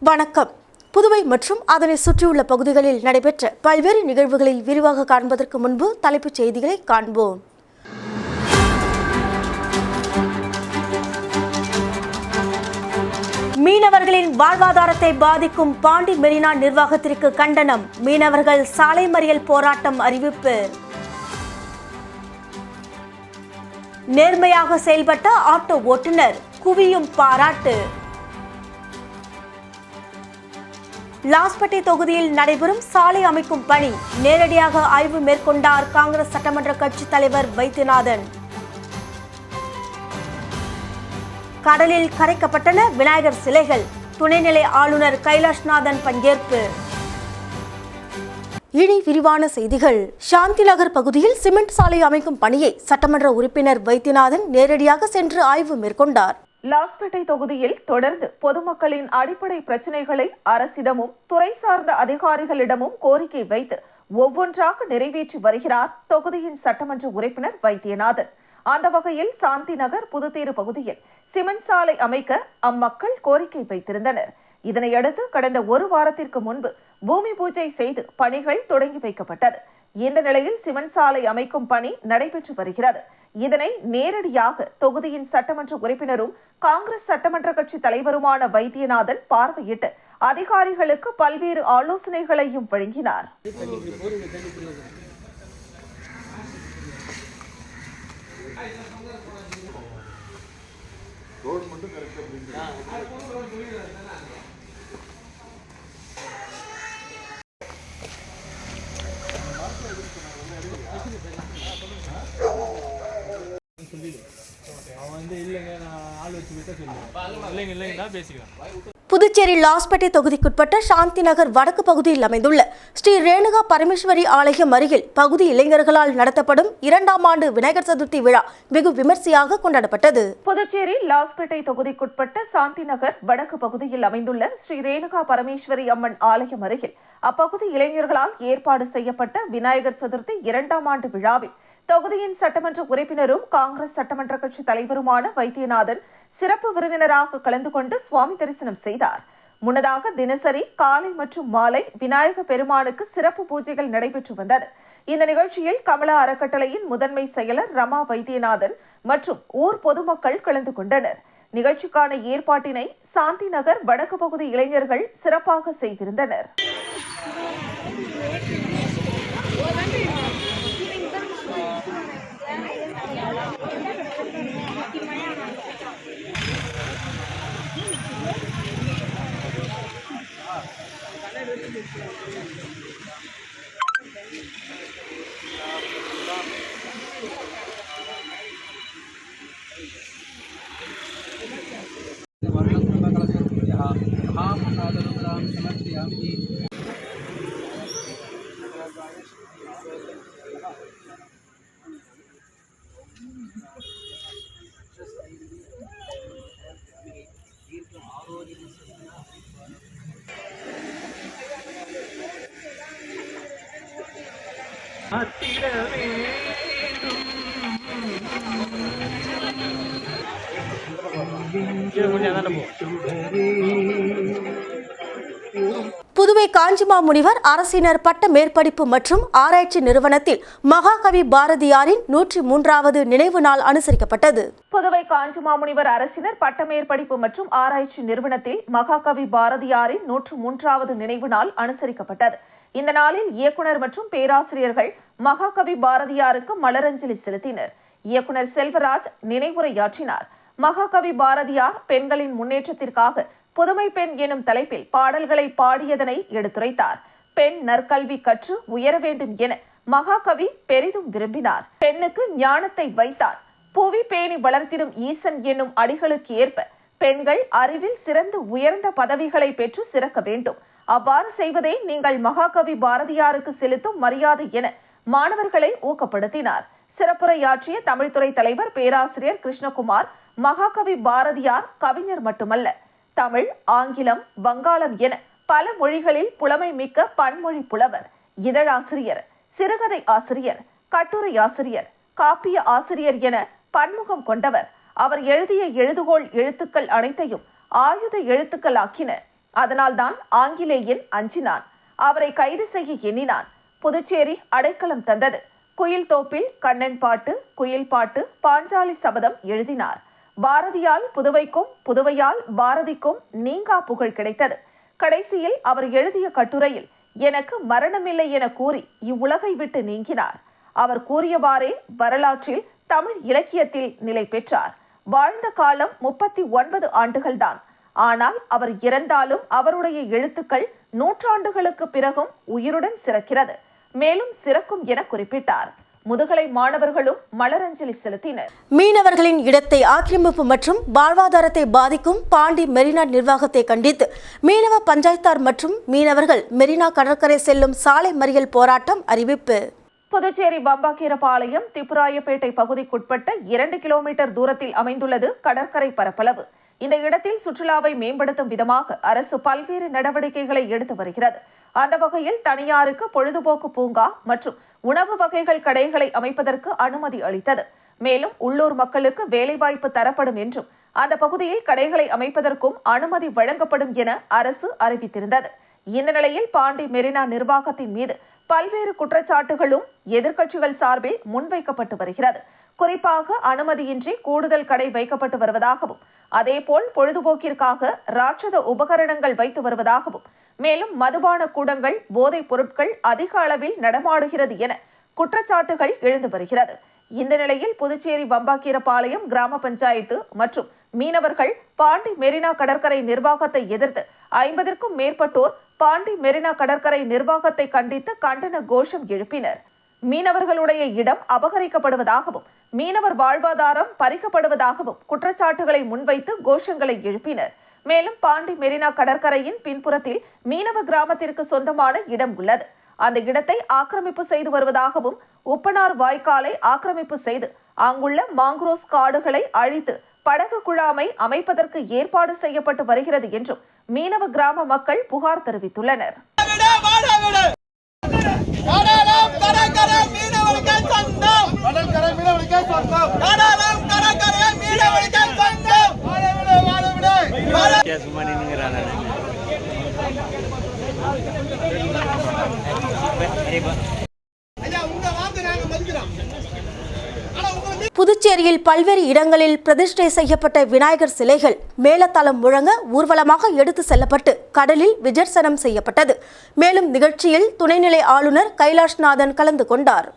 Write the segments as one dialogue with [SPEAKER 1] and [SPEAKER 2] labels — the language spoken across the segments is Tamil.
[SPEAKER 1] வணக்கம். புதுவை மற்றும் அதனை சுற்றியுள்ள பகுதிகளில் நடைபெற்ற பல்வேறு நிகழ்வுகளை விரிவாக காண்பதற்கு முன்பு தலைப்புச் செய்திகளை காண்போம். மீனவர்களின் வாழ்வாதாரத்தை பாதிக்கும் பாண்டி மெரினா நிர்வாகத்திற்கு கண்டனம். மீனவர்கள் சாலை மறியல் போராட்டம் அறிவிப்பு. நேர்மையாக செயல்பட்ட ஆட்டோ ஓட்டுநர் குவியும் பாராட்டு. லாஸ்பேட்டை தொகுதியில் நடைபெறும் சாலை அமைக்கும் பணி நேரடியாக ஆய்வு மேற்கொண்டார் காங்கிரஸ் சட்டமன்ற கட்சி தலைவர் வைத்தியநாதன். கடலில் கரைக்கப்பட்டன விநாயகர் சிலைகள். துணைநிலை ஆளுநர் கைலாஷ்நாதன் பங்கேற்பு. இனி விரிவான செய்திகள். சாந்தி நகர் பகுதியில் சிமெண்ட் சாலை அமைக்கும் பணியை சட்டமன்ற உறுப்பினர் வைத்தியநாதன் நேரடியாக சென்று ஆய்வு மேற்கொண்டார்.
[SPEAKER 2] லாஸ்பேட்டை தொகுதியில் தொடர்ந்து பொதுமக்களின் அடிப்படை பிரச்சினைகளை அரசிடமும் துறை சார்ந்த அதிகாரிகளிடமும் கோரிக்கை வைத்து ஒவ்வொன்றாக நிறைவேற்றி வருகிறார் தொகுதியின் சட்டமன்ற உறுப்பினர் வைத்தியநாதன். அந்த வகையில் சாந்தி நகர் புதுத்தேரு பகுதியில் சிமெண்ட் சாலை அமைக்க அம்மக்கள் கோரிக்கை வைத்திருந்தனர். இதனையடுத்து கடந்த ஒரு வாரத்திற்கு முன்பு பூமி பூஜை செய்து பணிகள் தொடங்கி வைக்கப்பட்டது. இந்த நிலையில் சிமெண்ட் சாலை அமைக்கும் பணி நடைபெற்று வருகிறது. இதனை நேரடியாக தொகுதியின் சட்டமன்ற உறுப்பினரும் காங்கிரஸ் சட்டமன்ற கட்சி தலைவருமான வைத்தியநாதன் பார்வையிட்டு அதிகாரிகளுக்கு பல்வேறு ஆலோசனைகளையும் வழங்கினார்.
[SPEAKER 1] புதுச்சேரி லாஸ்பேட்டை தொகுதிக்குட்பட்ட சாந்தி நகர் வடக்கு பகுதியில் அமைந்துள்ள ஸ்ரீ ரேணுகா பரமேஸ்வரி ஆலயம் அருகில் பகுதி இளைஞர்களால் நடத்தப்படும் 2ஆம் ஆண்டு விநாயகர் சதுர்த்தி விழா வெகு விமர்சையாக கொண்டாடப்பட்டது.
[SPEAKER 2] புதுச்சேரி லாஸ்பேட்டை தொகுதிக்குட்பட்ட சாந்தி நகர் வடக்கு பகுதியில் அமைந்துள்ள ஸ்ரீ ரேணுகா பரமேஸ்வரி அம்மன் ஆலயம் அருகில் அப்பகுதி இளைஞர்களால் ஏற்பாடு செய்யப்பட்ட விநாயகர் சதுர்த்தி 2ஆம் ஆண்டு விழாவில் தொகுதியின் சட்டமன்ற உறுப்பினரும் காங்கிரஸ் சட்டமன்ற கட்சி தலைவருமான வைத்தியநாதன் சிறப்பு விருந்தினராக கலந்து கொண்டு சுவாமி தரிசனம் செய்தார். முன்னதாக தினசரி காலை மற்றும் மாலை விநாயக பெருமானுக்கு சிறப்பு பூஜைகள் நடைபெற்று வந்தது. இந்த நிகழ்ச்சியில் கமலா அறக்கட்டளையின் முதன்மை செயலர் ரமா வைத்தியநாதன் மற்றும் ஊர் பொதுமக்கள் கலந்து கொண்டனர். நிகழ்ச்சிக்கான ஏற்பாட்டினை சாந்தி நகர் வடக்கு பகுதி இளைஞர்கள் சிறப்பாக செய்திருந்தனர்.
[SPEAKER 1] புதுவை காஞ்சிமா முனிவர் அரசினர் பட்ட மேற்படிப்பு மற்றும் ஆராய்ச்சி நிறுவனத்தில் மகாகவி பாரதியாரின் 103வது நினைவு நாள் அனுசரிக்கப்பட்டது.
[SPEAKER 2] புதுவை காஞ்சிமா முனிவர் அரசினர் பட்ட மேற்படிப்பு மற்றும் ஆராய்ச்சி நிறுவனத்தில் மகாகவி பாரதியாரின் 103வது நினைவு நாள் அனுசரிக்கப்பட்டது. இந்த நாளில் இயக்குனர் மற்றும் பேராசிரியர்கள் மகாகவி பாரதியாருக்கு மலரஞ்சலி செலுத்தினர். இயக்குனர் செல்வராஜ் நினைவுரையாற்றினார். மகாகவி பாரதியார் பெண்களின் முன்னேற்றத்திற்காக புதுமை பெண் எனும் தலைப்பில் பாடல்களை பாடியதனை எடுத்துரைத்தார். பெண் நற்கல்வி கற்று உயர வேண்டும் என மகாகவி பெரிதும் விரும்பினார். பெண்ணுக்கு ஞானத்தை வைத்தார். புவி பேணி வளர்த்திடும் ஈசன் என்னும் அடிகளுக்கு ஏற்ப பெண்கள் அறிவில் சிறந்து உயர்ந்த பதவிகளை பெற்று சிறக்க வேண்டும். அவ்வாறு செய்வதே நீங்கள் மகாகவி பாரதியாருக்கு செலுத்தும் மரியாதை என மாணவர்களை ஊக்கப்படுத்தினார். சிறப்புரையாற்றிய தமிழ்துறை தலைவர் பேராசிரியர் கிருஷ்ணகுமார் மகாகவி பாரதியார் கவிஞர் மட்டுமல்ல, தமிழ், ஆங்கிலம், வங்காளம் என பல மொழிகளில் புலமை மிக்க பன்மொழி புலவர், இதழாசிரியர், சிறுகதை ஆசிரியர், கட்டுரை ஆசிரியர், காப்பிய ஆசிரியர் என பன்முகம் கொண்டவர். அவர் எழுதிய எழுதுகோள் எழுத்துக்கள் அனைத்தையும் ஆயுத எழுத்துக்கள் ஆக்கின. அதனால்தான் ஆங்கிலேயன் அஞ்சினான். அவரை கைது செய்ய எண்ணினான். புதுச்சேரி அடைக்கலம் தந்தது. குயில் தோப்பில் கண்ணன் பாட்டு, குயில் பாட்டு, பாஞ்சாலி சபதம் எழுதினார். பாரதியால் புதுவைக்கும், புதுவையால் பாரதிக்கும் நீங்கா புகழ் கிடைத்தது. கடைசியில் அவர் எழுதிய கட்டுரையில் எனக்கு மரணமில்லை என கூறி இவ்வுலகை விட்டு நீங்கினார். அவர் கூறியவாறே வரலாற்றில் தமிழ் இலக்கியத்தில் நிலை பெற்றார். வாழ்ந்த காலம் 39 ஆண்டுகள்தான். ஆனால் அவர் இறந்தாலும் அவருடைய எழுத்துக்கள் நூற்றாண்டுகளுக்கு பிறகும் உயிருடன் சிறக்கிறது, மேலும் சிறக்கும் என குறிப்பிட்டார். முதுகலை மாணவர்களும் மலரஞ்சலி செலுத்தினர்.
[SPEAKER 1] மீனவர்களின் இடத்தை ஆக்கிரமிப்பு மற்றும் வாழ்வாதாரத்தை பாதிக்கும் பாண்டி மெரினா நிர்வாகத்தை கண்டித்து மீனவ பஞ்சாயத்தார் மற்றும் மீனவர்கள் மெரினா கடற்கரை செல்லும் சாலை மறியல் போராட்டம் அறிவிப்பு.
[SPEAKER 2] புதுச்சேரி பம்பாக்கீரபாளையம் திப்புராயப்பேட்டை பகுதிக்குட்பட்ட 2 கிலோமீட்டர் தூரத்தில் அமைந்துள்ளது கடற்கரை பரப்பளவு. இந்த இடத்தில் சுற்றுலாவை மேம்படுத்தும் விதமாக அரசு பல்வேறு நடவடிக்கைகளை எடுத்து வருகிறது. அந்த வகையில் தனியாருக்கு பொழுதுபோக்கு பூங்கா மற்றும் உணவு வகைகள் கடைகளை அமைப்பதற்கு அனுமதி அளித்தது. மேலும் உள்ளூர் மக்களுக்கு வேலைவாய்ப்பு தரப்படும் என்றும் அந்த பகுதியில் கடைகளை அமைப்பதற்கும் அனுமதி வழங்கப்படும் என அரசு அறிவித்திருந்தது. இந்த நிலையில் பாண்டி மெரினா நிர்வாகத்தின் மீது பல்வேறு குற்றச்சாட்டுகளும் எதிர்க்கட்சிகள் சார்பில் முன்வைக்கப்பட்டு வருகிறது. குறிப்பாக அனுமதியின்றி கூடுதல் கடை வைக்கப்பட்டு வருவதாகவும், அதேபோல் பொழுதுபோக்கிற்காக ராட்சத உபகரணங்கள் வைத்து வருவதாகவும், மேலும் மதுபான கூடங்கள், போதைப் பொருட்கள் அதிக அளவில் நடமாடுகிறது என குற்றச்சாட்டுகள் எழுந்து வருகிறது. இந்த நிலையில் புதுச்சேரி பம்பாக்கீரபாளையம் கிராம பஞ்சாயத்து மற்றும் மீனவர்கள் பாண்டி மெரினா கடற்கரை நிர்வாகத்தை எதிர்த்து 50க்கும் மேற்பட்டோர் பாண்டி மெரினா கடற்கரை நிர்வாகத்தை கண்டித்து கண்டன கோஷம் எழுப்பினர். மீனவர்களுடைய இடம் அபகரிக்கப்படுவதாகவும், மீனவர் வாழ்வாதாரம் பறிக்கப்படுவதாகவும் குற்றச்சாட்டுகளை முன்வைத்து கோஷங்களை எழுப்பினர். மேலும் பாண்டி மெரினா கடற்கரையின் பின்புறத்தில் மீனவ கிராமத்திற்கு சொந்தமான இடம் உள்ளது. அந்த இடத்தை ஆக்கிரமிப்பு செய்து வருவதாகவும், உப்பனார் வாய்க்காலை ஆக்கிரமிப்பு செய்து அங்குள்ள மாங்குரோஸ் காடுகளை அழித்து படகு குழாமை அமைப்பதற்கு ஏற்பாடு செய்யப்பட்டு வருகிறது என்றும் மீனவ கிராம மக்கள் புகார் தெரிவித்துள்ளனர்.
[SPEAKER 1] புதுச்சேரியில் பல்வேறு இடங்களில் பிரதிஷ்டை செய்யப்பட்ட விநாயகர் சிலைகள் மேளதாளம் முழங்க ஊர்வலமாக எடுத்து செல்லப்பட்டு கடலில் விசர்ஜனம் செய்யப்பட்டது. மேலும் நிகழ்ச்சியில் துணைநிலை ஆளுநர் கைலாஷ்நாதன் கலந்து கொண்டார்.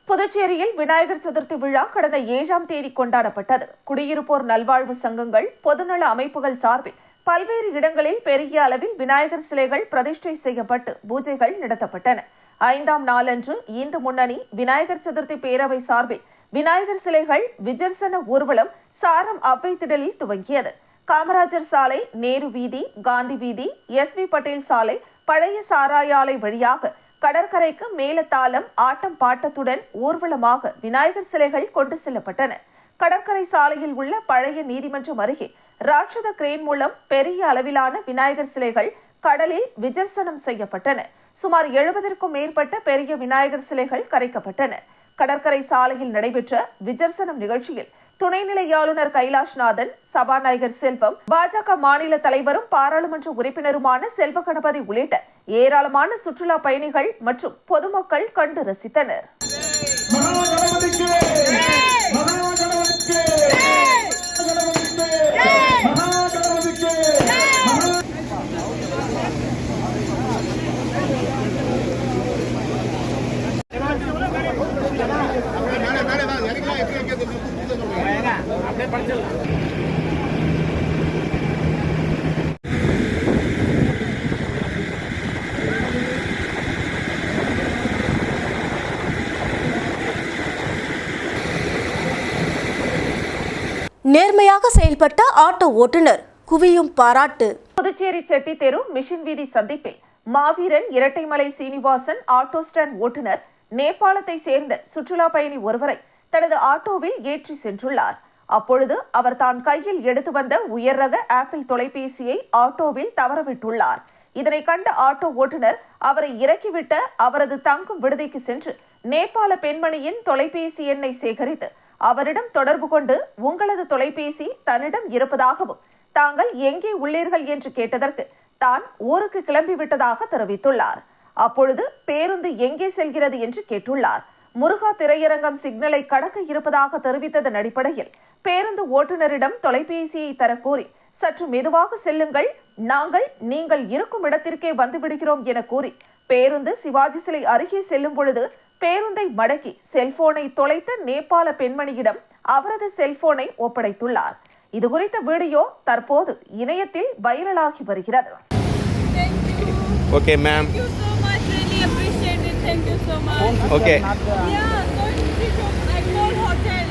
[SPEAKER 2] புதுச்சேரியில் விநாயகர் சதுர்த்தி விழா கடந்த 7ஆம் தேதி கொண்டாடப்பட்டது. குடியிருப்போர் நல்வாழ்வு சங்கங்கள், பொதுநல அமைப்புகள் சார்பில் பல்வேறு இடங்களில் பெரிய அளவில் விநாயகர் சிலைகள் பிரதிஷ்டை செய்யப்பட்டு பூஜைகள் நடத்தப்பட்டன. 5ஆம் நாளன்று இந்து முன்னணி விநாயகர் சதுர்த்தி பேரவை சார்பில் விநாயகர் சிலைகள் விசர்ஜன ஊர்வலம் சாரம் அவ்வை திடலில் துவங்கியது. காமராஜர் சாலை, நேரு வீதி, காந்தி வீதி, எஸ்.வி. பட்டேல் சாலை, பழைய சாராய ஆலை வழியாக கடற்கரைக்கு மேளதாளம், ஆட்டம் பாட்டத்துடன் ஊர்வலமாக விநாயகர் சிலைகள் கொண்டு செல்லப்பட்டன. கடற்கரை சாலையில் உள்ள பழைய நீதிமன்றம் அருகே ராட்சத கிரேன் மூலம் பெரிய அளவிலான விநாயகர் சிலைகள் கடலில் விசர்ஜனம் செய்யப்பட்டன. சுமார் 70க்கும் மேற்பட்ட பெரிய விநாயகர் சிலைகள் கரைக்கப்பட்டன. கடற்கரை சாலையில் நடைபெற்ற விசர்ஜனம் நிகழ்ச்சியில் துணைநிலை ஆளுநர் கைலாஷ்நாதன், சபாநாயகர் செல்வம், பாஜக மாநில தலைவரும் பாராளுமன்ற உறுப்பினருமான செல்வ கணபதி உள்ளிட்ட ஏராளமான சுற்றுலா பயணிகள் மற்றும் பொதுமக்கள் கண்டு ரசித்தனர்.
[SPEAKER 1] நேர்மையாக செயல்பட்ட ஆட்டோ ஓட்டுநர் குவியும் பாராட்டு.
[SPEAKER 2] புதுச்சேரி செட்டி தெரு மிஷின் வீதி சந்திப்பில் மாவீரன் இரட்டைமலை சீனிவாசன் ஆட்டோ ஸ்டாண்ட் ஓட்டுநர் நேபாளத்தை சேர்ந்த சுற்றுலா பயணி ஒருவரை தனது ஆட்டோவில் ஏற்றி சென்றுள்ளார். அப்பொழுது அவர் தான் கையில் எடுத்து வந்த உயர் ரக ஆப்பிள் தொலைபேசியை ஆட்டோவில் தவறவிட்டுள்ளார். இதனை கண்ட ஆட்டோ ஓட்டுநர் அவரை இறக்கிவிட்ட அவரது தங்கும் விடுதிக்கு சென்று நேபாள பெண்மணியின் தொலைபேசி எண்ணை சேகரித்து அவரிடம் தொடர்பு கொண்டு உங்களது தொலைபேசி தன்னிடம் இருப்பதாகவும் தாங்கள் எங்கே உள்ளீர்கள் என்று கேட்டதற்கு தான் ஊருக்கு கிளம்பிவிட்டதாக தெரிவித்துள்ளார். அப்பொழுது பேருந்து எங்கே செல்கிறது என்று கேட்டுள்ளார். முருகா திரையரங்கம் சிக்னலை கடக்க இருப்பதாக தெரிவித்ததன் அடிப்படையில் பேருந்து ஓட்டுநரிடம் தொலைபேசியை தரக்கோரி சற்று மெதுவாக செல்லுங்கள், நாங்கள் நீங்கள் இருக்கும் இடத்திற்கே வந்துவிடுகிறோம் என கூறி பேருந்து சிவாஜி சிலை அருகே செல்லும் பொழுது பேருந்தை மடக்கி செல்போனை தொலைத்த நேபாள பெண்மணியிடம் அவரது செல்போனை ஒப்படைத்துள்ளார். இதுகுறித்த வீடியோ தற்போது இணையத்தில் வைரலாகி வருகிறது.
[SPEAKER 3] Okay, ma'am.
[SPEAKER 4] Thank you so much. Really appreciate it. Thank you so much.
[SPEAKER 3] Okay.
[SPEAKER 4] Yeah, going to see from Agmore Hotel.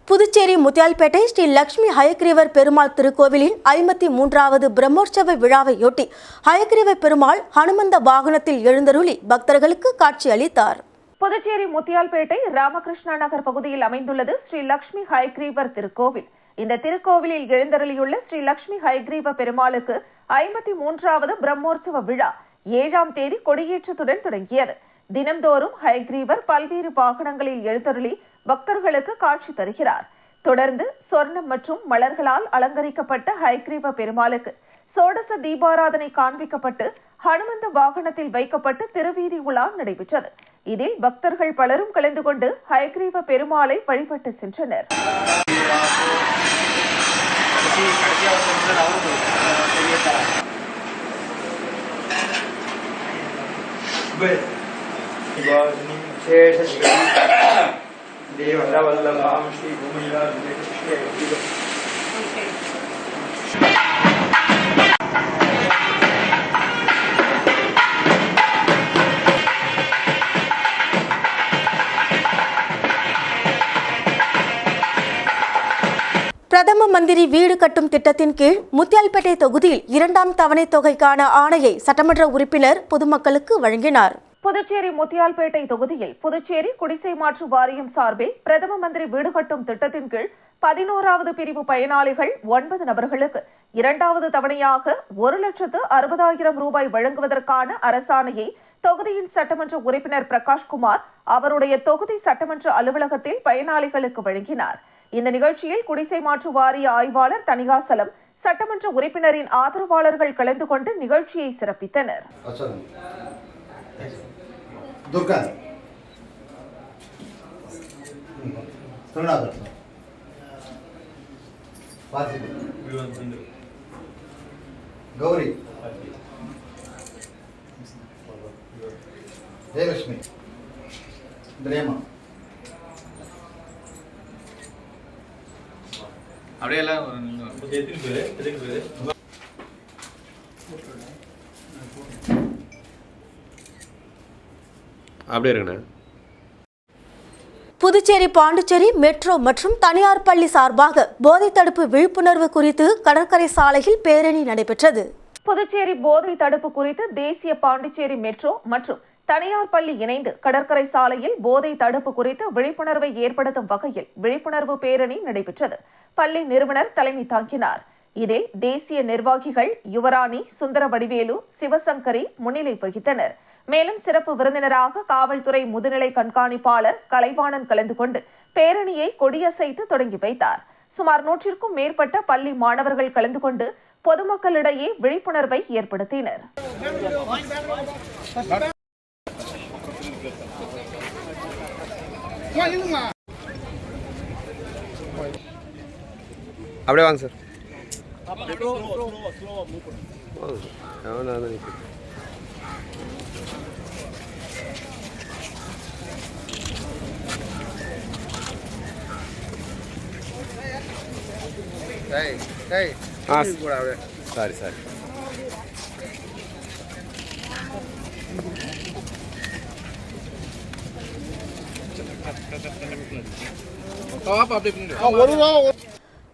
[SPEAKER 1] Puducherry Muthialpet Sri Lakshmi Hayagreevar Perumal திருக்கோவிலின் 53வது பிரம்மோற்சவ விழாவையொட்டி ஹயக்ரீவர் பெருமாள் ஹனுமந்த வாகனத்தில் எழுந்தருளி பக்தர்களுக்கு காட்சி அளித்தார்.
[SPEAKER 2] புதுச்சேரி முத்தியால்பேட்டை ராமகிருஷ்ணா நகர் பகுதியில் அமைந்துள்ளது ஸ்ரீ லட்சுமி ஹயக்ரீவர் திருக்கோவில். இந்த திருக்கோவிலில் எழுந்தருளியுள்ள ஸ்ரீ லட்சுமி ஹயக்ரீவ பெருமாளுக்கு 53வது பிரம்மோற்சவ விழா 7ஆம் தேதி கொடியேற்றத்துடன் தொடங்கியது. தினம்தோறும் ஹயக்ரீவர் பல்வேறு வாகனங்களில் எழுந்தருளி பக்தர்களுக்கு காட்சி தருகிறார். தொடர்ந்து சொர்ணம் மற்றும் மலர்களால் அலங்கரிக்கப்பட்ட ஹயக்ரீவ பெருமாளுக்கு சோடச தீபாராதனை காண்பிக்கப்பட்டு ஹனுமந்த வாகனத்தில் வைக்கப்பட்டு திருவீதி உலா நடைபெற்றது. இதில் பக்தர்கள் பலரும் கலந்து கொண்டு ஹயக்ரீவ பெருமாளை வழிபட்டு சென்றனர்.
[SPEAKER 5] தேவரவல்லபாம் ஸ்ரீ பூமிலா
[SPEAKER 1] பிரதம மந்திரி வீடு கட்டும் திட்டத்தின் கீழ் முத்தியால்பேட்டை தொகுதியில் 2ஆம் தவணை தொகைக்கான ஆணையை சட்டமன்ற உறுப்பினர் பொதுமக்களுக்கு வழங்கினார்.
[SPEAKER 2] புதுச்சேரி முத்தியால்பேட்டை தொகுதியில் புதுச்சேரி குடிசை மாற்று வாரியம் சார்பில் பிரதம மந்திரி வீடு கட்டும் திட்டத்தின் கீழ் 11வது பிரிவு பயனாளிகள் 9 நபர்களுக்கு 2வது தவணையாக 1,60,000 ரூபாய் வழங்குவதற்கான அரசாணையை தொகுதியின் சட்டமன்ற உறுப்பினர் பிரகாஷ்குமார் அவருடைய தொகுதி சட்டமன்ற அலுவலகத்தில் பயனாளிகளுக்கு வழங்கினார். இந்த நிகழ்ச்சியில் குடிசை மாற்று வாரிய ஆய்வாளர் தனிகாசலம், சட்டமன்ற உறுப்பினரின் ஆதரவாளர்கள் கலந்து கொண்டு நிகழ்ச்சியை சிறப்பித்தனர்.
[SPEAKER 6] கௌரி, ஜெயலட்சுமி, பிரேமா,
[SPEAKER 3] அப்படியே எல்லாம் அப்படியே இருக்குண்ணா.
[SPEAKER 1] புதுச்சேரி பாண்டிச்சேரி மெட்ரோ மற்றும் தனியார் பள்ளி சார்பாக போதை தடுப்பு விழிப்புணர்வு குறித்து கடற்கரை சாலையில் பேரணி நடைபெற்றது.
[SPEAKER 2] புதுச்சேரி போதை தடுப்பு குறித்து தேசிய பாண்டிச்சேரி மெட்ரோ மற்றும் தனியார் பள்ளி இணைந்து கடற்கரை சாலையில் போதை தடுப்பு குறித்து விழிப்புணர்வை ஏற்படுத்தும் வகையில் விழிப்புணர்வு பேரணி நடைபெற்றது. பள்ளி நிறுவனர் தலைமை தாங்கினார். இதில் தேசிய நிர்வாகிகள் யுவராணி, சுந்தர வடிவேலு, சிவசங்கரி முன்னிலை வகித்தனர். மேலும் சிறப்பு விருந்தினராக காவல்துறை முதுநிலை கண்காணிப்பாளர் கலைவாணன் கலந்து கொண்டு பேரணியை கொடியசைத்து தொடங்கி வைத்தார். சுமார் 100க்கும் மேற்பட்ட பள்ளி மாணவர்கள் கலந்து கொண்டு பொதுமக்களிடையே விழிப்புணர்வை ஏற்படுத்தினர்.
[SPEAKER 3] அப்படியே வாங்க சார். Sorry sorry.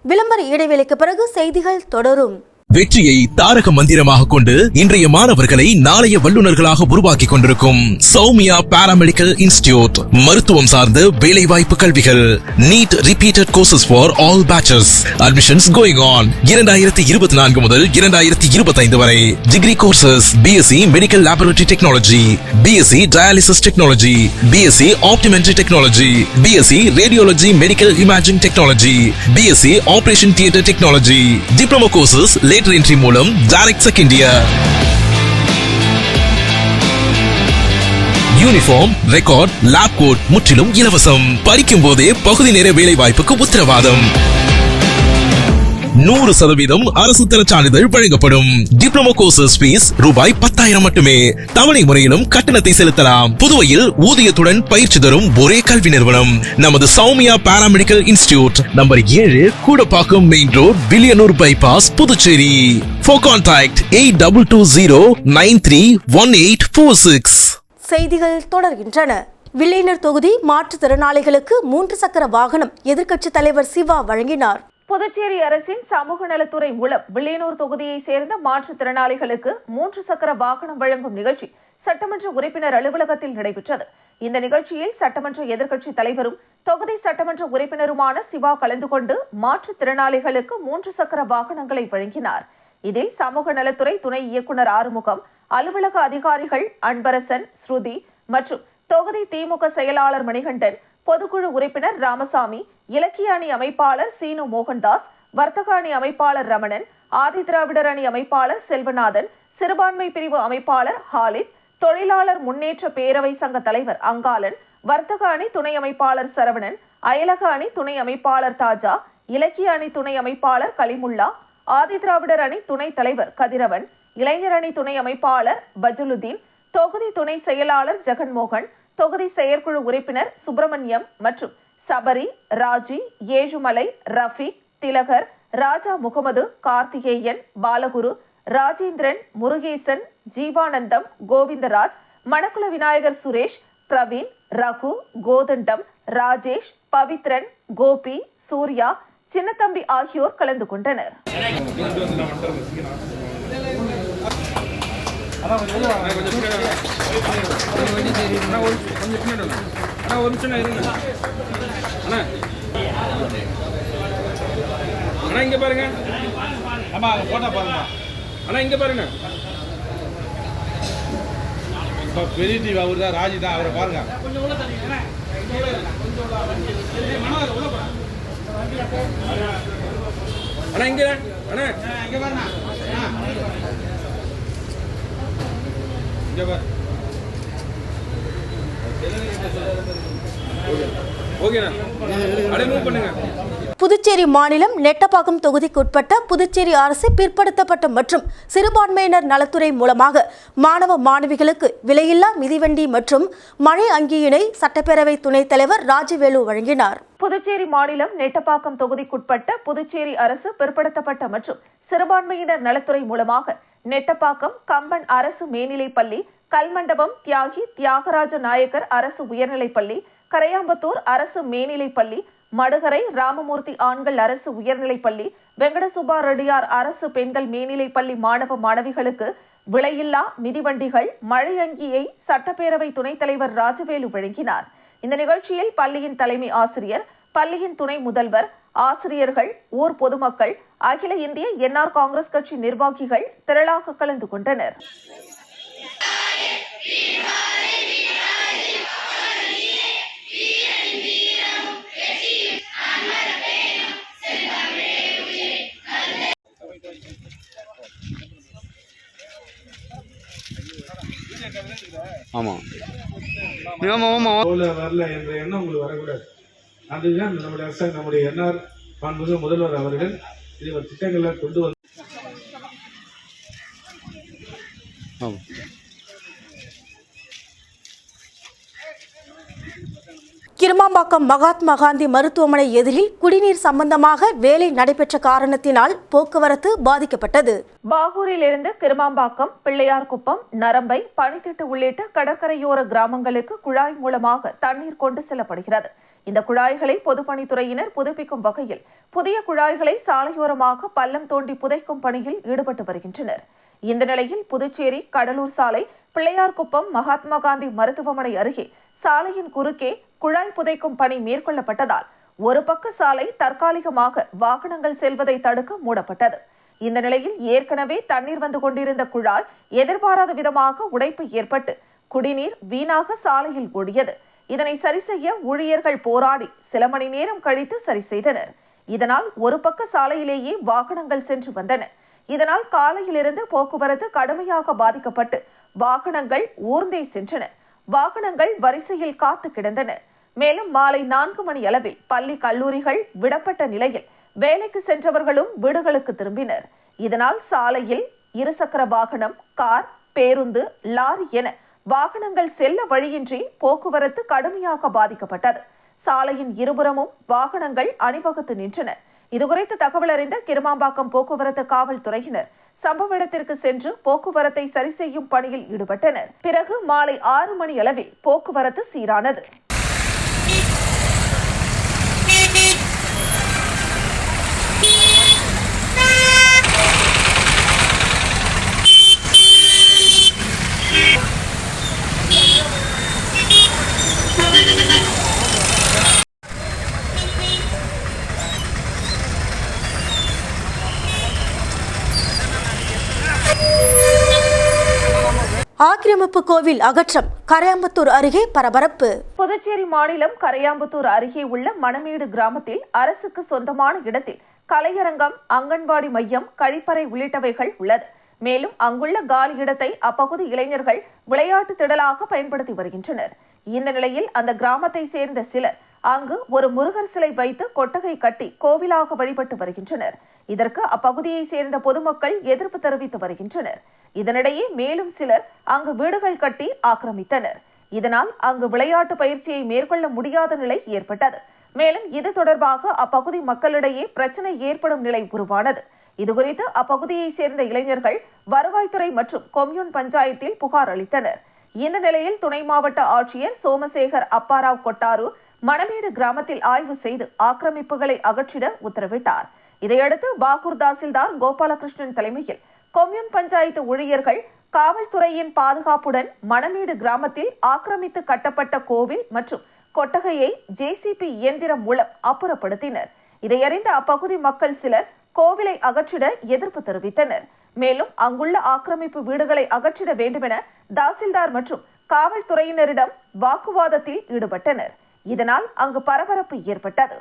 [SPEAKER 1] விளம்பர இடைவேளைக்கு பிறகு செய்திகள் தொடரும்.
[SPEAKER 5] வெற்றியை தாரக மந்திரமாக கொண்டு இன்றைய மாணவர்களை நாளைய வல்லுநர்களாக உருவாக்கி கொண்டிருக்கும் சௌமியா பாராமெடிக்கல் இன்ஸ்டிடியூட் மருத்துவம் சார்ந்த வேலை வாய்ப்பு கல்விகள் NEET repeated courses for all batches admissions going on 2024 முதல் 2025 வரை degree courses BSc medical laboratory technology BSc dialysis technology BSc optometry technology BSc radiology medical imaging technology BSc operation theatre technology diploma courses lateral entry மூலம் direct second year uniform record lab coat முற்றிலும் இலவசம் படிக்கும் போதே பகுதி நேர வேலை வாய்ப்புக்கு உத்தரவாதம் 100% அரசு தர சான்றிதழ் வழங்கப்படும் டிப்ளமோ கோர்சஸ் ஃபீஸ் ரூபாய் 10,000 மட்டுமே தவணை முறையிலும் கட்டணத்தை செலுத்தலாம் புதுவையில் ஊதியத்துடன் பயிற்சி தரும் ஒரே கல்வி நிறுவனம் நமது Soumya paramedical institute number 7 Koodapakkam main road Villianur bypass Puducherry for contact 8220931846
[SPEAKER 1] செய்திகள் தொடர்கின்றன. வில்லியனூர் தொகுதி மாற்றுத்திறனாளிகளுக்கு 3 சக்கர வாகனம் எதிர்க்கட்சித் தலைவர் சிவா வழங்கினார்.
[SPEAKER 2] புதுச்சேரி அரசின் சமூக நலத்துறை மூலம் வில்லியனூர் தொகுதியை சேர்ந்த மாற்றுத்திறனாளிகளுக்கு 3 சக்கர வாகனம் வழங்கும் நிகழ்ச்சி சட்டமன்ற உறுப்பினர் அலுவலகத்தில் நடைபெற்றது. இந்த நிகழ்ச்சியில் சட்டமன்ற எதிர்க்கட்சித் தலைவரும் தொகுதி சட்டமன்ற உறுப்பினருமான சிவா கலந்து கொண்டு மாற்றுத்திறனாளிகளுக்கு 3 சக்கர வாகனங்களை வழங்கினார். இதில் சமூக நலத்துறை துணை இயக்குநர் ஆறுமுகம், அலுவலக அதிகாரிகள் அன்பரசன், ஸ்ருதி மற்றும் தொகுதி திமுக செயலாளர் மணிகண்டன், பொதுக்குழு உறுப்பினர் ராமசாமி, இலக்கிய அணி அமைப்பாளர் சீனு மோகன்தாஸ், வர்த்தக அணி அமைப்பாளர் ரமணன், ஆதி திராவிடர் அணி அமைப்பாளர் செல்வநாதன், சிறுபான்மை பிரிவு அமைப்பாளர் ஹாலித், தொழிலாளர் முன்னேற்ற பேரவை சங்க தலைவர் அங்காளன், வர்த்தக அணி துணை அமைப்பாளர் சரவணன், அயலக அணி துணை அமைப்பாளர் தாஜா, இலக்கிய அணி துணை அமைப்பாளர் கலிமுல்லா, ஆதி திராவிடர் அணி துணைத் தலைவர் கதிரவன், இளைஞர் அணி துணை அமைப்பாளர் பஜலுதீன், தொகுதி துணை செயலாளர் ஜெகன்மோகன், தொகுதி செயற்குழு உறுப்பினர் சுப்பிரமணியம் மற்றும் சபரி, ராஜி, ஏழுமலை, ரஃபீக், திலகர், ராஜா முகமது, கார்த்திகேயன், பாலகுரு, ராஜேந்திரன், முருகேசன், ஜீவானந்தம், கோவிந்தராஜ், மணக்குள விநாயகர் சுரேஷ், பிரவீன், ரகு, கோதண்டம், ராஜேஷ், பவித்ரன், கோபி, சூர்யா, சின்னத்தம்பி ஆகியோர் கலந்து கொண்டனர்.
[SPEAKER 7] இங்க பாருங்க, ஆமா போட்டா பாருங்க, ஆனா இங்க பாருங்க, பெரிய டிவி அவரு தான், ராஜி தான், அவரை பாருங்க. அண்ணா இங்க, அண்ணா இங்க பாருங்க, இங்க பாரு. ஓகேண்ணா, அப்படியே மூவ் பண்ணுங்க.
[SPEAKER 1] புதுச்சேரி மாநிலம் நெட்டப்பாக்கம் தொகுதிக்குட்பட்ட புதுச்சேரி அரசு பிற்படுத்தப்பட்ட மற்றும் சிறுபான்மையினர் நலத்துறை மூலமாக மாணவ மாணவிகளுக்கு விலையில்லா மிதிவண்டி மற்றும் மழை அங்கியினை சட்டப்பேரவை துணைத் தலைவர் ராஜவேலு வழங்கினார்.
[SPEAKER 2] புதுச்சேரி மாநிலம் நெட்டப்பாக்கம் தொகுதிக்குட்பட்ட புதுச்சேரி அரசு பிற்படுத்தப்பட்ட மற்றும் சிறுபான்மையினர் நலத்துறை மூலமாக நெட்டப்பாக்கம் கம்பன் அரசு மேல்நிலைப்பள்ளி, கல்மண்டபம் தியாகி தியாகராஜ நாயக்கர் அரசு உயர்நிலைப்பள்ளி, கரையாம்பத்தூர் அரசு மேல்நிலைப்பள்ளி, மடுகரை ராமமூர்த்தி ஆண்கள் அரசு உயர்நிலைப்பள்ளி, வெங்கடசுப்பா ரெட்டியார் அரசு பெண்கள் மேல்நிலைப்பள்ளி மாணவ மாணவிகளுக்கு விலையில்லா மிதிவண்டிகள், மழை அங்கியை சட்டப்பேரவை துணைத் தலைவர் ராஜவேலு வழங்கினார். இந்த நிகழ்ச்சியில் பள்ளியின் தலைமை ஆசிரியர், பள்ளியின் துணை முதல்வர், ஆசிரியர்கள், ஊர் பொதுமக்கள், அகில இந்திய என்ஆர் காங்கிரஸ் கட்சி நிர்வாகிகள் திரளாக கலந்து கொண்டனர்.
[SPEAKER 3] ஆமாம்
[SPEAKER 7] வரல என்ற எண்ணம் உங்களுக்கு வரக்கூடாது. அதுதான் நம்முடைய அரசாங்கம், நம்முடைய என்ஆர் மாண்புமிகு முதல்வர் அவர்கள் இது ஒரு திட்டங்களை கொண்டு வந்து
[SPEAKER 1] கிருமாம்பாக்கம் மகாத்மா காந்தி மருத்துவமனை எதிரில் குடிநீர் சம்பந்தமாக வேலை நடைபெற்ற காரணத்தினால் போக்குவரத்து பாதிக்கப்பட்டது.
[SPEAKER 2] பாகூரில் இருந்து கிருமாம்பாக்கம், பிள்ளையார்குப்பம், நரம்பை, பனித்திட்டு உள்ளிட்ட கடற்கரையோர கிராமங்களுக்கு குழாய் மூலமாக தண்ணீர் கொண்டு செல்லப்படுகிறது. இந்த குழாய்களை பொதுப்பணித்துறையினர் புதுப்பிக்கும் வகையில் புதிய குழாய்களை சாலையோரமாக பள்ளம் தோண்டி புதைக்கும் பணியில் ஈடுபட்டு வருகின்றனர். இந்த நிலையில் புதுச்சேரி கடலூர் சாலை பிள்ளையார்குப்பம் மகாத்மா காந்தி மருத்துவமனை அருகே சாலையின் குறுக்கே குழாய் புதைக்கும் பணி மேற்கொள்ளப்பட்டதால் ஒரு பக்க சாலை தற்காலிகமாக வாகனங்கள் செல்வதை தடுக்க மூடப்பட்டது. இந்த நிலையில் ஏற்கனவே தண்ணீர் வந்து கொண்டிருந்த குழாய் எதிர்பாராத விதமாக உடைப்பு ஏற்பட்டு குடிநீர் வீணாக சாலையில் ஓடியது. இதனை சரி செய்ய ஊழியர்கள் போராடி சில மணி நேரம் கழித்து சரி செய்தனர். இதனால் ஒரு பக்க சாலையிலேயே வாகனங்கள் சென்று வந்தன. இதனால் காலையிலிருந்து போக்குவரத்து கடுமையாக பாதிக்கப்பட்டு வாகனங்கள் ஊர்ந்தே சென்றன. வாகனங்கள் வரிசையில் காத்து கிடந்தன. மேலும் மாலை 4 மணி அளவில் பள்ளி கல்லூரிகள் விடப்பட்ட நிலையில் வேலைக்கு சென்றவர்களும் வீடுகளுக்கு திரும்பினர். இதனால் சாலையில் இருசக்கர வாகனம், கார், பேருந்து, லாரி என வாகனங்கள் செல்ல வழியின்றி போக்குவரத்து கடுமையாக பாதிக்கப்பட்டது. சாலையின் இருபுறமும் வாகனங்கள் அணிவகுத்து நின்றன. இதுகுறித்து தகவல் அறிந்த கிருமாம்பாக்கம் போக்குவரத்து காவல்துறையினர் சம்பவ இடத்திற்கு சென்று போக்குவரத்தை சரி செய்யும் பணியில் ஈடுபட்டனர். பிறகு மாலை 6 மணி அளவில் போக்குவரத்து சீரானது.
[SPEAKER 1] ஆக்கிரமிப்பு கோவில் அகற்றம் கரையாம்புத்தூர் அருகே பரபரப்பு.
[SPEAKER 2] புதுச்சேரி மாநிலம் கரையாம்புத்தூர் அருகே உள்ள மணமேடு கிராமத்தில் அரசுக்கு சொந்தமான இடத்தில் கலையரங்கம், அங்கன்வாடி மையம், கழிப்பறை உள்ளிட்டவைகள் உள்ளது. மேலும் அங்குள்ள காலி இடத்தை அப்பகுதி இளைஞர்கள் விளையாட்டு திடலாக பயன்படுத்தி வருகின்றனர். இந்த நிலையில் அந்த கிராமத்தை சேர்ந்த சிலர் அங்கு ஒரு முருகர் சிலை வைத்து கொட்டகை கட்டி கோவிலாக வழிபட்டு வருகின்றனர். இதற்கு அப்பகுதியை சேர்ந்த பொதுமக்கள் எதிர்ப்பு தெரிவித்து வருகின்றனர். இதனிடையே மேலும் சிலர் அங்கு வீடுகள் கட்டி ஆக்கிரமித்தனர். இதனால் அங்கு விளையாட்டு பயிற்சியை மேற்கொள்ள முடியாத நிலை ஏற்பட்டது. மேலும் இது தொடர்பாக அப்பகுதி மக்களிடையே பிரச்சனை ஏற்படும் நிலை உருவானது. இதுகுறித்து அப்பகுதியை சேர்ந்த இளைஞர்கள் வருவாய்த்துறை மற்றும் கொம்யூன் பஞ்சாயத்தில் புகார் அளித்தனர். இந்த நிலையில் துணை மாவட்ட ஆட்சியர் சோமசேகர் அப்பாராவ் கொட்டாரு மணமேடு கிராமத்தில் ஆய்வு செய்து ஆக்கிரமிப்புகளை அகற்றிட உத்தரவிட்டார். இதையடுத்து பாகூர் தாசில்தார் கோபாலகிருஷ்ணன் தலைமையில் கொம்யூன் பஞ்சாயத்து ஊழியர்கள் காவல்துறையின் பாதுகாப்புடன் மணமேடு கிராமத்தில் ஆக்கிரமித்து கட்டப்பட்ட கோவில் மற்றும் கொட்டகையை JCB இயந்திரம் மூலம் அப்புறப்படுத்தினர். இதையறிந்த அப்பகுதி மக்கள் சிலர் கோவிலை அகற்றிட எதிர்ப்பு தெரிவித்தனர். மேலும் அங்குள்ள ஆக்கிரமிப்பு வீடுகளை அகற்றிட வேண்டுமென தாசில்தார் மற்றும் காவல்துறையினரிடம் வாக்குவாதத்தில் ஈடுபட்டனர். இதனால் அங்கு பரபரப்பு ஏற்பட்டது.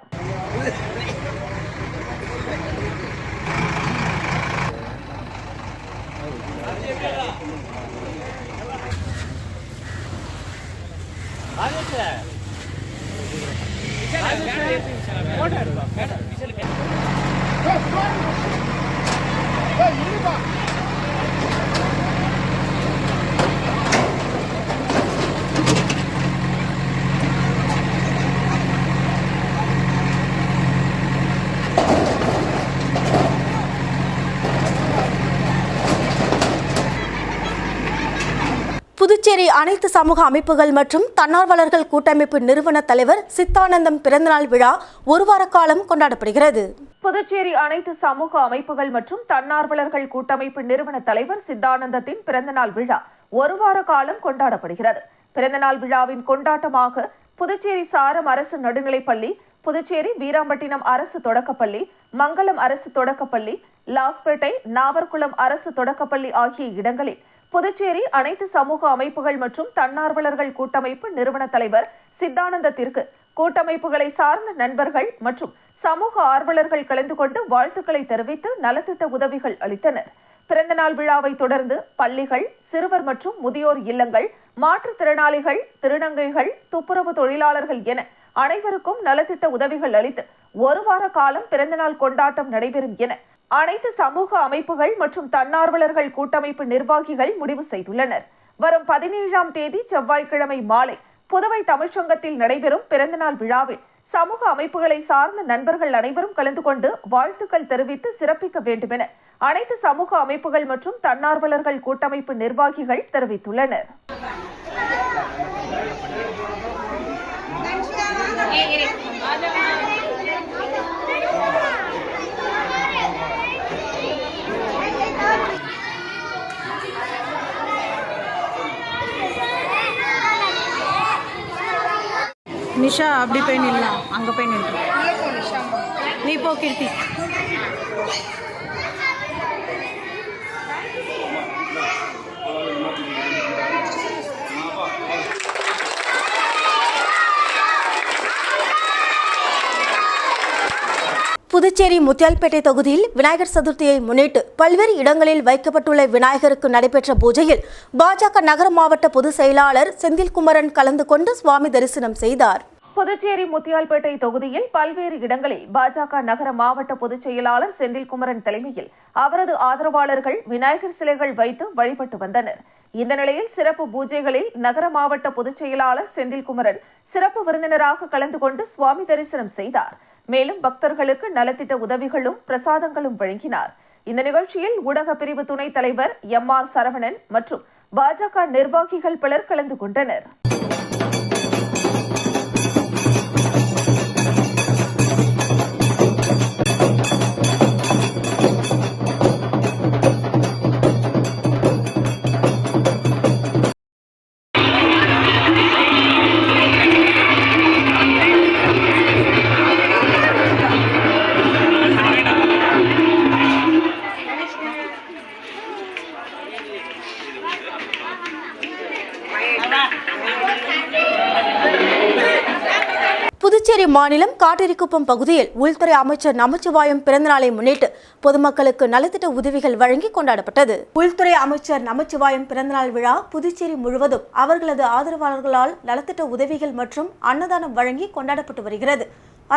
[SPEAKER 1] புதுச்சேரி அனைத்து சமூக அமைப்புகள் மற்றும் தன்னார்வலர்கள் கூட்டமைப்பு நிறுவன தலைவர் சித்தானந்தம் பிறந்தநாள் விழா ஒரு வார காலம் கொண்டாடப்படுகிறது.
[SPEAKER 2] புதுச்சேரி அனைத்து சமூக அமைப்புகள் மற்றும் தன்னார்வலர்கள் கூட்டமைப்பு நிறுவன தலைவர் சித்தானந்தத்தின் பிறந்தநாள் விழா ஒரு வார காலம் கொண்டாடப்படுகிறது. பிறந்தநாள் விழாவின் கொண்டாட்டமாக புதுச்சேரி சாரம் அரசு நடுநிலைப்பள்ளி, புதுச்சேரி வீராம்பட்டினம் அரசு தொடக்கப்பள்ளி, மங்கலம் அரசு தொடக்கப்பள்ளி, லாஸ்பேட்டை, நாவர்குளம் அரசு தொடக்கப்பள்ளி ஆகிய இடங்களில் புதுச்சேரி அனைத்து சமூக அமைப்புகள் மற்றும் தன்னார்வலர்கள் கூட்டமைப்பு நிறுவன தலைவர் சித்தானந்தத்திற்கு கூட்டமைப்புகளை சார்ந்த நண்பர்கள் மற்றும் சமூக ஆர்வலர்கள் கலந்து கொண்டு வாழ்த்துக்களை தெரிவித்து நலத்திட்ட உதவிகள் அளித்தனர். பிறந்தநாள் விழாவை தொடர்ந்து பள்ளிகள், சிறுவர் மற்றும் முதியோர் இல்லங்கள், மாற்றுத்திறனாளிகள், திருநங்கைகள், துப்புரவு தொழிலாளர்கள் என அனைவருக்கும் நலத்திட்ட உதவிகள் அளித்து ஒரு வார காலம் பிறந்தநாள் கொண்டாட்டம் நடைபெறும் என அனைத்து சமூக அமைப்புகள் மற்றும் தன்னார்வலர்கள் கூட்டமைப்பு நிர்வாகிகள் முடிவு செய்துள்ளனர். வரும் 17ஆம் தேதி செவ்வாய்க்கிழமை மாலை புதுவை தமிழ்ச்சங்கத்தில் நடைபெறும் பிறந்தநாள் விழாவில் சமூக அமைப்புகளை சார்ந்த நண்பர்கள் அனைவரும் கலந்து கொண்டு வாழ்த்துக்கள் தெரிவித்து சிறப்பிக்க வேண்டும் என அனைத்து சமூக அமைப்புகள் மற்றும் தன்னார்வலர்கள் கூட்டமைப்பு நிர்வாகிகள் தெரிவித்துள்ளனர்.
[SPEAKER 8] நிஷா அப்படி போய் நில்லாம், அங்கே போய் நின்று நீ போ கீர்த்தி.
[SPEAKER 1] புதுச்சேரி முத்தியால்பேட்டை தொகுதியில் விநாயகர் சதுர்த்தியை முன்னிட்டு பல்வேறு இடங்களில் வைக்கப்பட்டுள்ள விநாயகருக்கு நடைபெற்ற பூஜையில் பாஜக நகர மாவட்ட பொதுச் செயலாளர் செந்தில்குமரன் கலந்து கொண்டு சுவாமி தரிசனம் செய்தார்.
[SPEAKER 2] புதுச்சேரி முத்தியால்பேட்டை தொகுதியில் பல்வேறு இடங்களில் பாஜக நகர மாவட்ட பொதுச் செயலாளர் செந்தில்குமரன் தலைமையில் அவரது ஆதரவாளர்கள் விநாயகர் சிலைகள் வைத்து வழிபட்டு வந்தனர். இந்த நிலையில் சிறப்பு பூஜைகளில் நகர மாவட்ட பொதுச் செயலாளர் செந்தில்குமரன் சிறப்பு விருந்தினராக கலந்து கொண்டு சுவாமி தரிசனம் செய்தார். மேலும் பக்தர்களுக்கு நலத்திட்ட உதவிகளும் பிரசாதங்களும் வழங்கினார். இந்த நிகழ்ச்சியில் ஊடக பிரிவு துணைத் தலைவர் MR சரவணன் மற்றும் பாஜக நிர்வாகிகள் பலர் கலந்து கொண்டனர்.
[SPEAKER 1] புதுச்சேரி மாநிலம் காட்டேரிக்குப்பம் பகுதியில் உள்துறை அமைச்சர் நமச்சிவாயம் பிறந்தநாளை முன்னிட்டு பொதுமக்களுக்கு நலத்திட்ட உதவிகள் வழங்கி கொண்டாடப்பட்டது. உள்துறை அமைச்சர் நமச்சிவாயம் பிறந்தநாள் விழா புதுச்சேரி முழுவதும் அவர்களது ஆதரவாளர்களால் நலத்திட்ட உதவிகள் மற்றும் அன்னதானம் வழங்கி கொண்டாடப்பட்டு வருகிறது.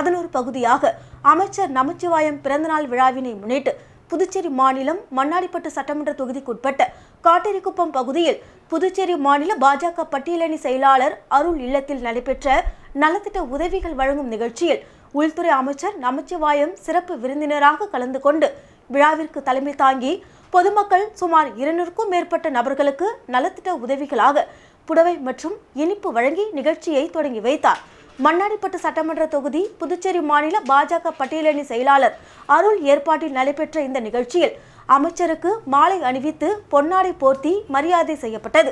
[SPEAKER 1] அதன் ஒரு பகுதியாக அமைச்சர் நமச்சிவாயம் பிறந்தநாள் விழாவினை முன்னிட்டு புதுச்சேரி மாநிலம் மண்ணாடிப்பட்டு சட்டமன்ற தொகுதிக்குட்பட்ட காட்டேரிக்குப்பம் பகுதியில் புதுச்சேரி மாநில பாஜக பட்டியலணி செயலாளர் அருள் இல்லத்தில் நடைபெற்ற நலத்திட்ட உதவிகள் வழங்கும் நிகழ்ச்சியில் உள்துறை அமைச்சர் நமச்சிவாயம் சிறப்பு விருந்தினராக கலந்து கொண்டு விழாவிற்கு தலைமை தாங்கி பொதுமக்கள் சுமார் 200க்கும் மேற்பட்ட நபர்களுக்கு நலத்திட்ட உதவிகளாக புடவை மற்றும் இனிப்பு வழங்கி நிகழ்ச்சியை தொடங்கி வைத்தார். மண்ணாடிப்பட்டு சட்டமன்ற தொகுதி புதுச்சேரி மாநில பாஜக பட்டியலணி செயலாளர் அருள் ஏற்பாட்டில் நடைபெற்ற இந்த நிகழ்ச்சியில் அமைச்சருக்கு மாலை அணிவித்து பொன்னாடை போர்த்தி மரியாதை செய்யப்பட்டது.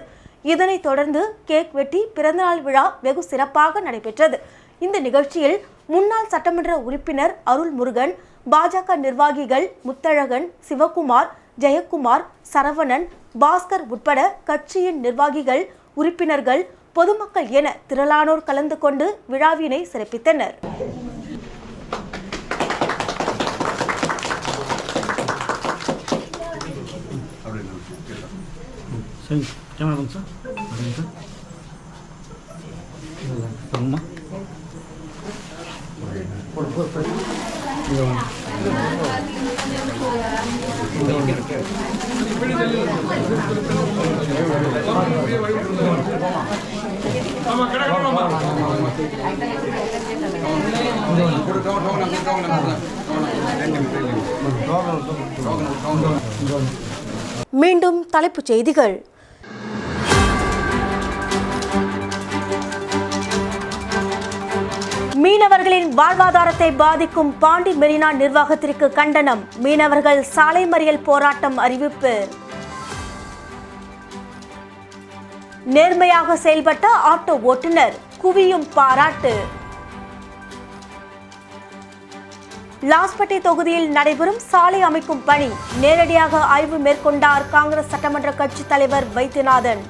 [SPEAKER 1] இதனைத் தொடர்ந்து கேக் வெட்டி பிறந்தநாள் விழா வெகு சிறப்பாக நடைபெற்றது. இந்த நிகழ்ச்சியில் முன்னாள் சட்டமன்ற உறுப்பினர் அருள் முருகன், பாஜக நிர்வாகிகள் முத்தழகன், சிவகுமார், ஜெயக்குமார், சரவணன், பாஸ்கர் உட்பட கட்சியின் நிர்வாகிகள், உறுப்பினர்கள், பொதுமக்கள் என திரளானோர் கலந்து கொண்டு விழாவினை சிறப்பித்தனர். மீண்டும் தலைப்புச் செய்திகள். மீனவர்களின் வாழ்வாதாரத்தை பாதிக்கும் பாண்டி மெரினா நிர்வாகத்திற்கு கண்டனம். மீனவர்கள் சாலை மறியல் போராட்டம் அறிவிப்பு. நேர்மையாக செயல்பட்ட ஆட்டோ ஓட்டுநர் குவியும் பாராட்டு. லாஸ்பேட்டை தொகுதியில் நடைபெறும் சாலை அமைக்கும் பணி நேரடியாக ஆய்வு மேற்கொண்டார் காங்கிரஸ் சட்டமன்ற கட்சி தலைவர் வைத்தியநாதன்.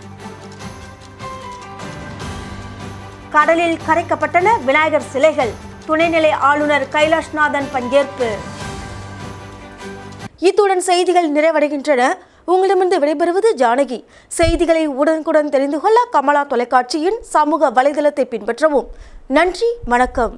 [SPEAKER 1] கடலில் கரைக்கப்பட்டன விநாயகர் சிலைகள். துணைநிலை ஆளுநர் கைலாஷ்நாதன் பங்கேற்பு. இத்துடன் செய்திகள் நிறைவடைகின்றன. உங்களிடமிருந்து விடைபெறுவது ஜானகி. செய்திகளை உடனுக்குடன் தெரிந்து கொள்ள கமலா தொலைக்காட்சியின் சமூக வலைதளத்தை பின்பற்றவும். நன்றி, வணக்கம்.